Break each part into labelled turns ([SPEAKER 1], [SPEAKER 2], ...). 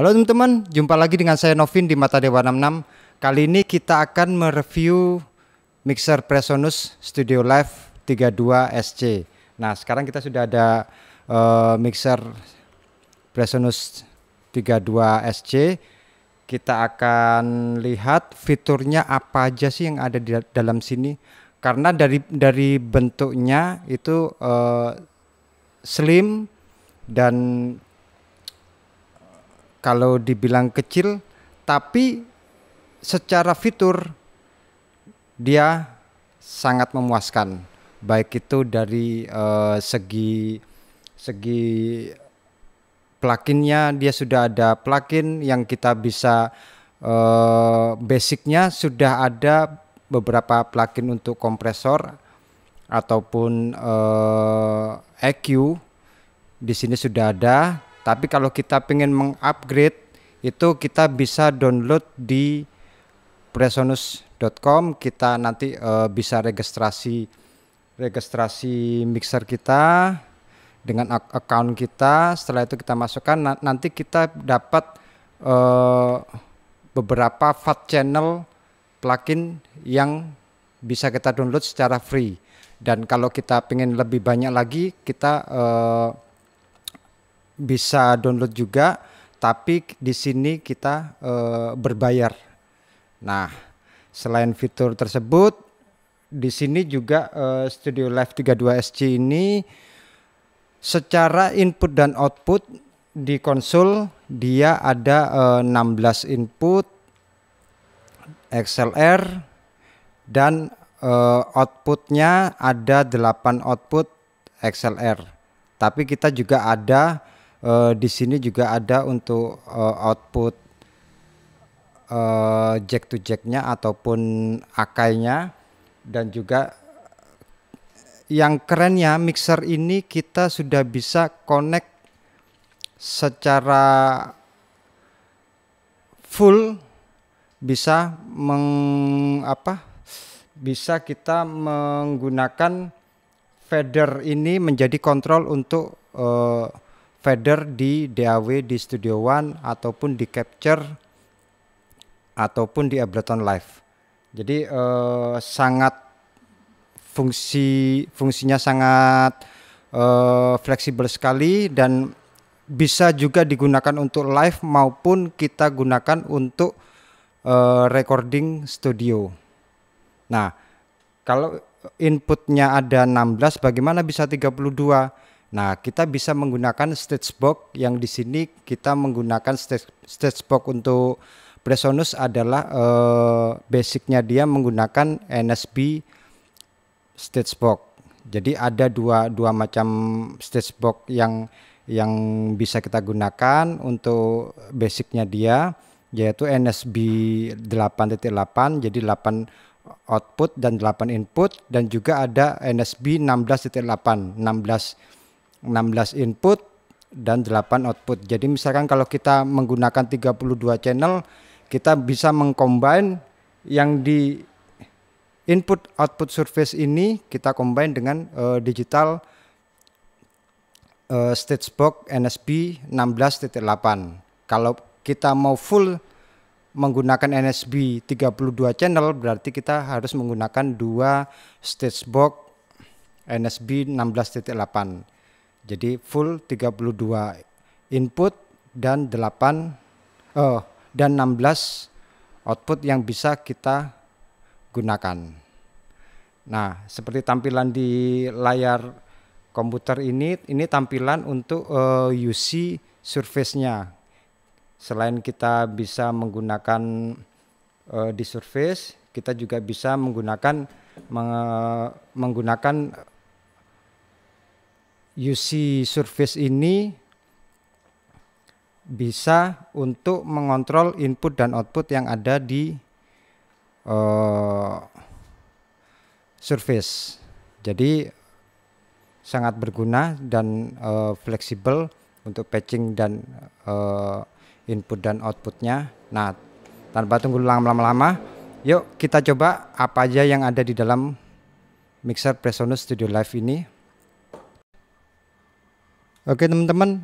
[SPEAKER 1] Halo teman-teman, jumpa lagi dengan saya Novin di Mata Dewa 66. Kali ini kita akan mereview mixer Presonus Studio Live 32 SC. Nah, sekarang kita sudah ada mixer Presonus 32 SC. Kita akan lihat fiturnya apa aja sih yang ada di dalam sini. Karena dari bentuknya itu slim dan kalau dibilang kecil, tapi secara fitur dia sangat memuaskan. Baik itu dari segi pluginnya, dia sudah ada plugin yang kita bisa basicnya sudah ada beberapa plugin untuk kompresor ataupun EQ di sini sudah ada. Tapi kalau kita pengen mengupgrade itu kita bisa download di presonus.com. Kita nanti bisa registrasi mixer kita dengan account kita. Setelah itu kita masukkan, nanti kita dapat beberapa FAT channel plugin yang bisa kita download secara free. Dan kalau kita pengen lebih banyak lagi, kita bisa download juga, tapi di sini kita berbayar. Nah, selain fitur tersebut, di sini juga Studio Live 32 SC ini secara input dan output di konsol dia ada 16 input XLR dan outputnya ada 8 output XLR. Tapi kita juga ada di sini juga ada untuk output jack to jacknya ataupun akainya. Dan juga yang kerennya mixer ini kita sudah bisa connect secara full, bisa bisa kita menggunakan fader ini menjadi kontrol untuk fader di DAW di Studio One ataupun di Capture ataupun di Ableton Live. Jadi sangat fungsinya sangat fleksibel sekali dan bisa juga digunakan untuk live maupun kita gunakan untuk recording studio. Nah, kalau inputnya ada 16, bagaimana bisa 32? Nah, kita bisa menggunakan stage box yang di sini kita menggunakan stage box untuk Presonus adalah basicnya dia menggunakan NSB stage box. Jadi ada dua macam stage box yang bisa kita gunakan untuk basicnya dia, yaitu NSB 8.8, jadi 8 output dan 8 input, dan juga ada NSB 16.8, 16 input dan 8 output. Jadi misalkan kalau kita menggunakan 32 channel, kita bisa mengcombine yang di input output surface ini, kita combine dengan digital stage box NSB 16.8. Kalau kita mau full menggunakan NSB 32 channel, berarti kita harus menggunakan 2 stage box NSB 16.8. Jadi full 32 input dan 16 output yang bisa kita gunakan. Nah, seperti tampilan di layar komputer ini tampilan untuk UC surface-nya. Selain kita bisa menggunakan di surface, kita juga bisa menggunakan UC surface ini bisa untuk mengontrol input dan output yang ada di surface. Jadi sangat berguna dan fleksibel untuk patching dan input dan outputnya. Nah, tanpa tunggu lama-lama, yuk kita coba apa aja yang ada di dalam mixer Presonus Studio Live ini. Oke teman-teman,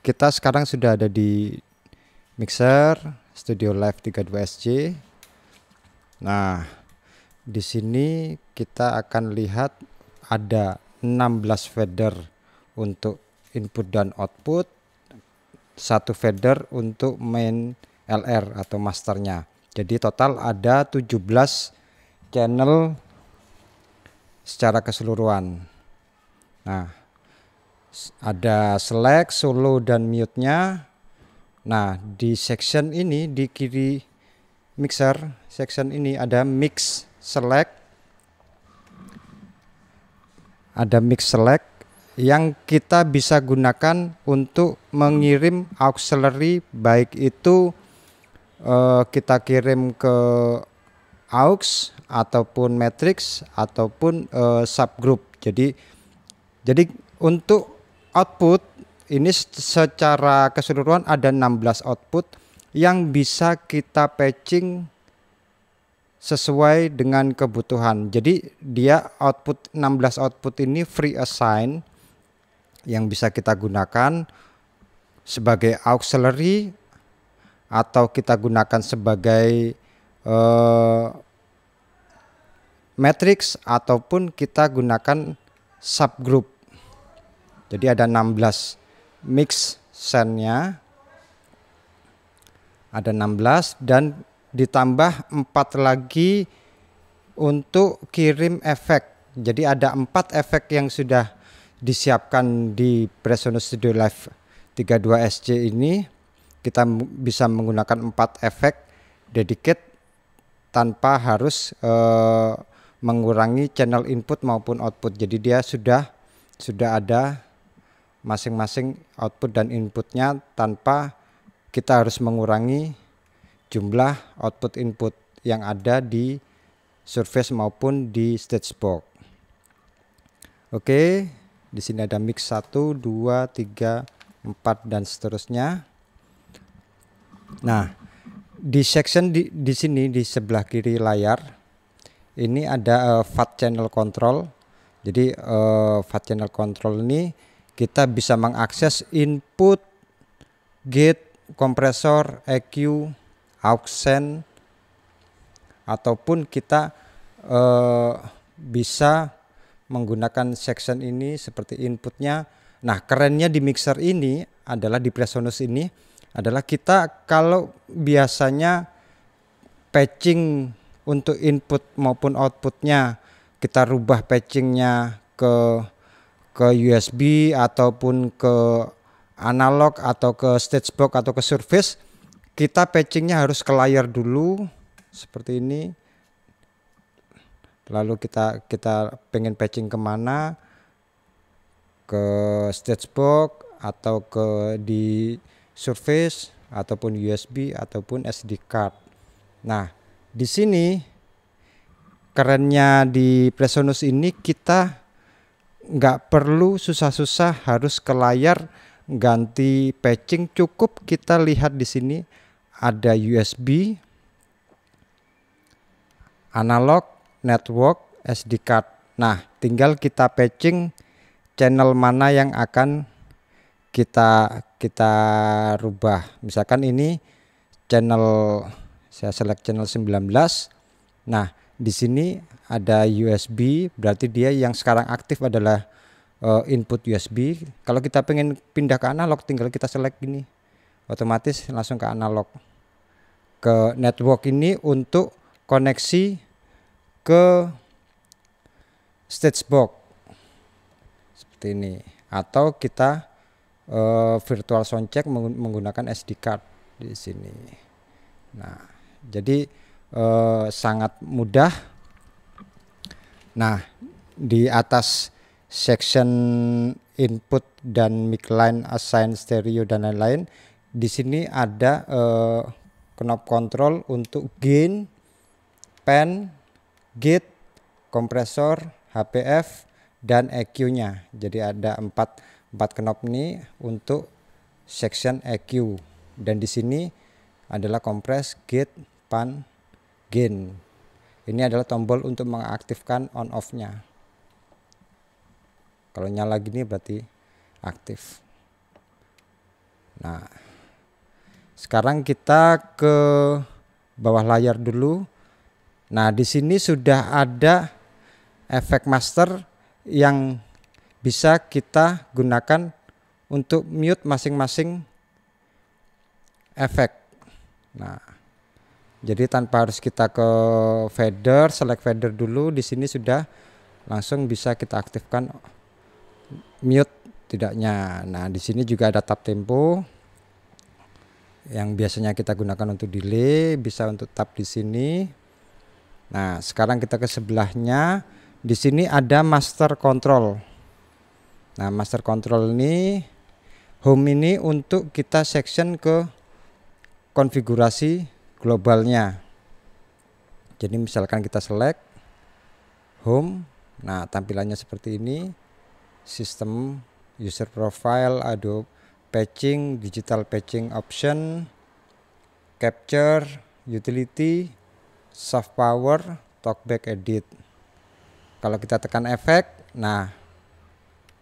[SPEAKER 1] kita sekarang sudah ada di mixer Studio Live 32SC. Nah, di sini kita akan lihat ada 16 fader untuk input dan output, satu fader untuk main LR atau masternya. Jadi total ada 17 channel secara keseluruhan. Nah, ada select, solo, dan mute-nya. Nah, di section ini, di kiri mixer section ini ada mix select, yang kita bisa gunakan untuk mengirim auxiliary, baik itu kita kirim ke aux ataupun matrix ataupun subgroup. Jadi untuk output ini secara keseluruhan ada 16 output yang bisa kita patching sesuai dengan kebutuhan. Jadi dia 16 output ini free assign yang bisa kita gunakan sebagai auxiliary atau kita gunakan sebagai matrix ataupun kita gunakan subgroup. Jadi ada 16 mix send-nya, ada 16 dan ditambah 4 lagi untuk kirim efek. Jadi ada 4 efek yang sudah disiapkan di Presonus Studio Live 32SC ini. Kita bisa menggunakan 4 efek dedicate tanpa harus mengurangi channel input maupun output. Jadi dia sudah ada masing-masing output dan inputnya tanpa kita harus mengurangi jumlah output input yang ada di surface maupun di stage box. Oke, di sini ada mix 1, 2, 3, 4 dan seterusnya. Nah, di section di sini di sebelah kiri layar ini ada FAT channel control. Jadi FAT channel control ini kita bisa mengakses input, gate, kompresor, EQ, aux send, ataupun kita bisa menggunakan section ini seperti inputnya. Nah, kerennya di mixer ini adalah di Presonus ini adalah kita kalau biasanya patching untuk input maupun outputnya kita rubah patchingnya ke USB ataupun ke analog atau ke stage box atau ke surface, kita patchingnya harus ke layar dulu seperti ini. Lalu kita pengen patching kemana, ke stage box atau ke di surface ataupun USB ataupun SD card. Nah, di sini kerennya di Presonus ini kita nggak perlu susah-susah harus ke layar ganti patching, cukup kita lihat di sini ada USB, analog, network, SD card. Nah, tinggal kita patching channel mana yang akan kita rubah. Misalkan ini channel, saya select channel 19. Nah, di sini ada USB, berarti dia yang sekarang aktif adalah input USB. Kalau kita pengen pindah ke analog, tinggal kita select gini, otomatis langsung ke analog. Ke network ini untuk koneksi ke stage box seperti ini, atau kita virtual soundcheck menggunakan SD card di sini. Nah, jadi sangat mudah. Nah, di atas section input dan mic line, assign, stereo dan lain-lain, di sini ada knob control untuk gain, pen, gate, kompresor, HPF dan EQ-nya. Jadi ada 4 knob ini untuk section EQ, dan di sini adalah compress, gate, pan, gain. Ini adalah tombol untuk mengaktifkan on off-nya. Kalau nyala gini berarti aktif. Nah, Sekarang kita ke bawah layar dulu. Nah, di sini sudah ada efek master yang bisa kita gunakan untuk mute masing-masing efek. Nah, jadi tanpa harus kita ke fader, select fader dulu, di sini sudah langsung bisa kita aktifkan mute tidaknya. Nah, di sini juga ada tab tempo yang biasanya kita gunakan untuk delay, bisa untuk tab di sini. Nah, sekarang kita ke sebelahnya. Di sini ada master control. Nah, master control ini, home ini untuk kita section ke konfigurasi globalnya. Jadi misalkan kita select home, nah tampilannya seperti ini. Sistem, user profile, Adobe patching, digital patching option, capture, utility, soft power, talkback edit. Kalau kita tekan efek, nah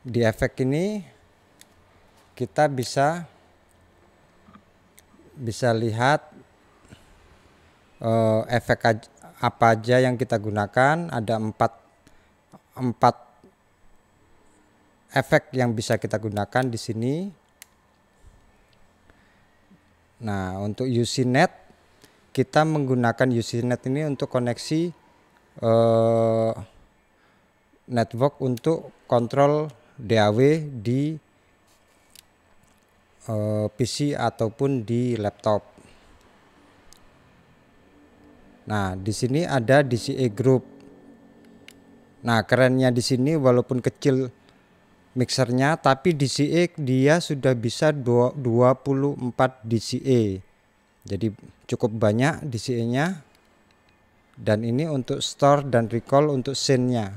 [SPEAKER 1] di efek ini kita bisa lihat efek apa aja yang kita gunakan. Ada empat efek yang bisa kita gunakan di sini. Nah, untuk UCNet, kita menggunakan UCNet ini untuk koneksi network untuk kontrol DAW di PC ataupun di laptop. Nah, di sini ada DCA group. Nah, kerennya di sini walaupun kecil mixernya, tapi DCA dia sudah bisa 24 DCA. Jadi cukup banyak DCA-nya. Dan ini untuk store dan recall untuk scene-nya.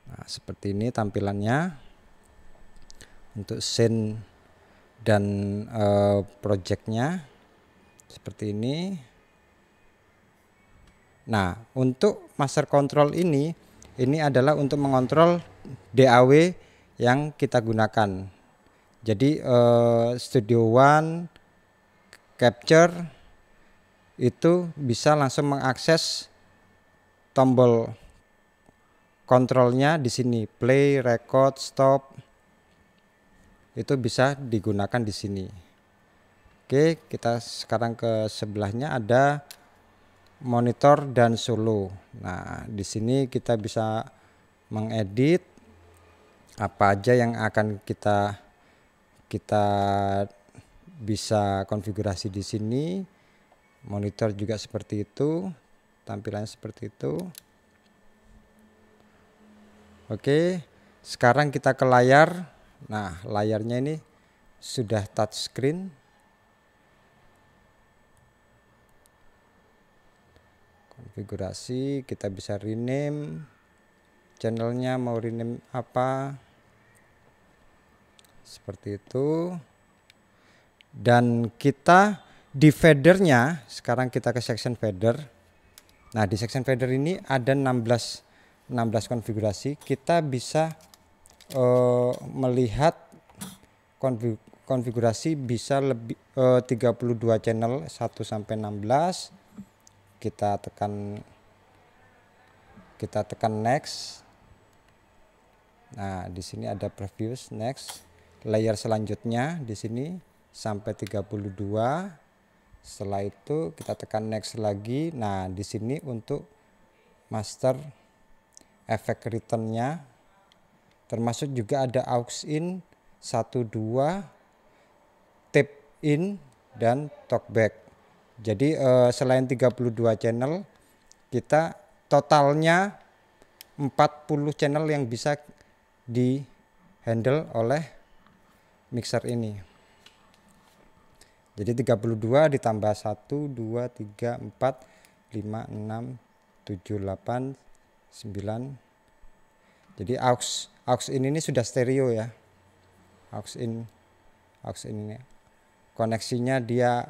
[SPEAKER 1] Nah, seperti ini tampilannya untuk scene dan project-nya seperti ini. Nah, untuk master control ini adalah untuk mengontrol DAW yang kita gunakan. Jadi Studio One Capture itu bisa langsung mengakses tombol kontrolnya di sini, play, record, stop. Itu bisa digunakan di sini. Oke, kita sekarang ke sebelahnya ada monitor dan solo. Nah, di sini kita bisa mengedit apa aja yang akan kita bisa konfigurasi di sini. Monitor juga seperti itu, tampilannya seperti itu. Oke, sekarang kita ke layar. Nah, layarnya ini sudah touchscreen. Konfigurasi, kita bisa rename channelnya, mau rename apa, seperti itu. Dan kita di fadernya, sekarang kita ke section fader. Nah, di section fader ini ada 16 konfigurasi. Kita bisa melihat konfigurasi bisa lebih 32 channel 1 sampai 16. Kita tekan next. Nah, di sini ada previous, next. Layer selanjutnya di sini sampai 32. Setelah itu kita tekan next lagi. Nah, di sini untuk master efek returnnya, termasuk juga ada aux in 1, 2, tape in, dan talkback. Jadi selain 32 channel, kita totalnya 40 channel yang bisa di handle oleh mixer ini. Jadi 32 ditambah 1, 2, 3, 4, 5, 6, 7, 8, 9. Jadi aux ini sudah stereo ya. Aux in ini. Koneksinya dia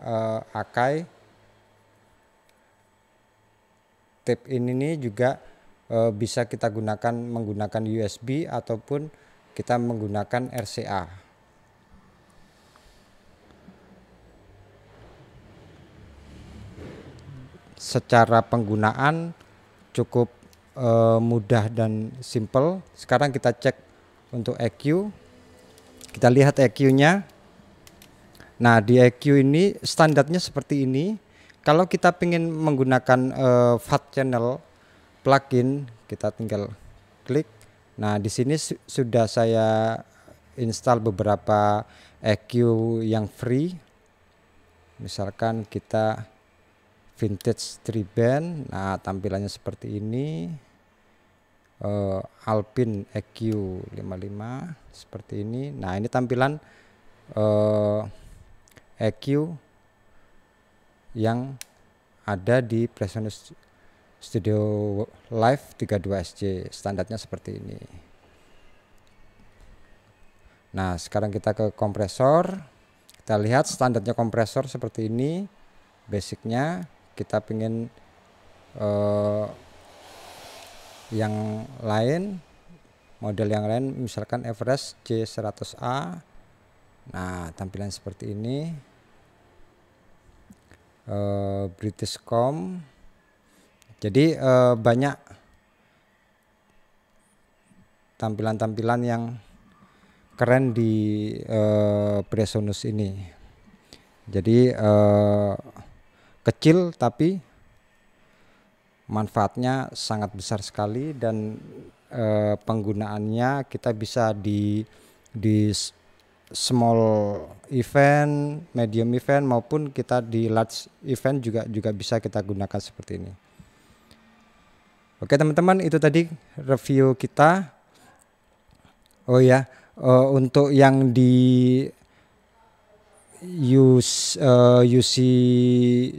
[SPEAKER 1] Akai. Tape ini juga bisa kita gunakan menggunakan USB ataupun kita menggunakan RCA. secara penggunaan cukup mudah dan simple. Sekarang kita cek untuk EQ. Kita lihat EQ-nya. Nah, di EQ ini standarnya seperti ini. Kalau kita ingin menggunakan FAT channel plugin, kita tinggal klik. Nah, di sini sudah saya install beberapa EQ yang free. Misalkan kita vintage triband. Nah, tampilannya seperti ini. Alpine EQ 55 seperti ini. Nah, ini tampilan EQ yang ada di PreSonus Studio Live 32SC. Standarnya seperti ini. Nah, sekarang kita ke kompresor. Kita lihat standarnya kompresor seperti ini. Basicnya kita pengen yang lain, model yang lain, misalkan Everest J100A. Nah, tampilan seperti ini. British Com. Jadi banyak tampilan-tampilan yang keren di PreSonus ini. Jadi kecil tapi manfaatnya sangat besar sekali, dan penggunaannya kita bisa di small event, medium event, maupun kita di large event juga bisa kita gunakan seperti ini. Oke teman-teman, itu tadi review kita. Oh ya, untuk yang di UC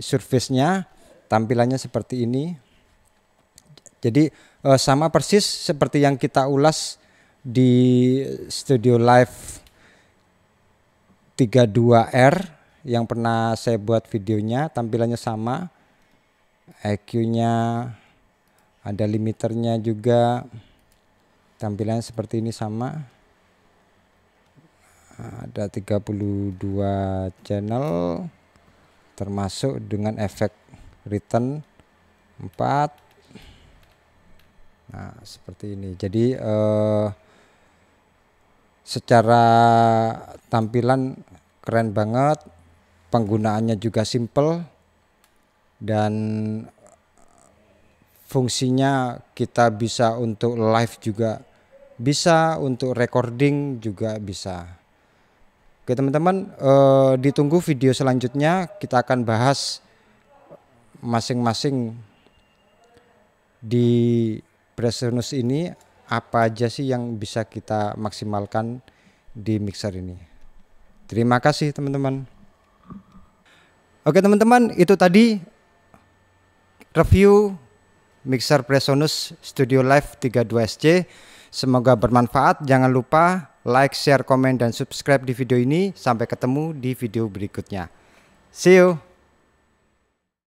[SPEAKER 1] surface-nya tampilannya seperti ini. Jadi sama persis seperti yang kita ulas di Studio Live 32R yang pernah saya buat videonya. Tampilannya sama, EQ-nya ada, limiternya juga, tampilannya seperti ini sama. Ada 32 channel termasuk dengan efek return 4. Nah, seperti ini. Jadi secara tampilan keren banget, penggunaannya juga simple, dan fungsinya kita bisa untuk live juga bisa, untuk recording juga bisa. Oke teman-teman, ditunggu video selanjutnya. Kita akan bahas masing-masing di PreSonus ini apa aja sih yang bisa kita maksimalkan di mixer ini. Terima kasih teman-teman. Oke teman-teman, itu tadi review mixer PreSonus Studio Live 32SC. Semoga bermanfaat. Jangan lupa like, share, komen, dan subscribe di video ini. Sampai ketemu di video berikutnya. See you.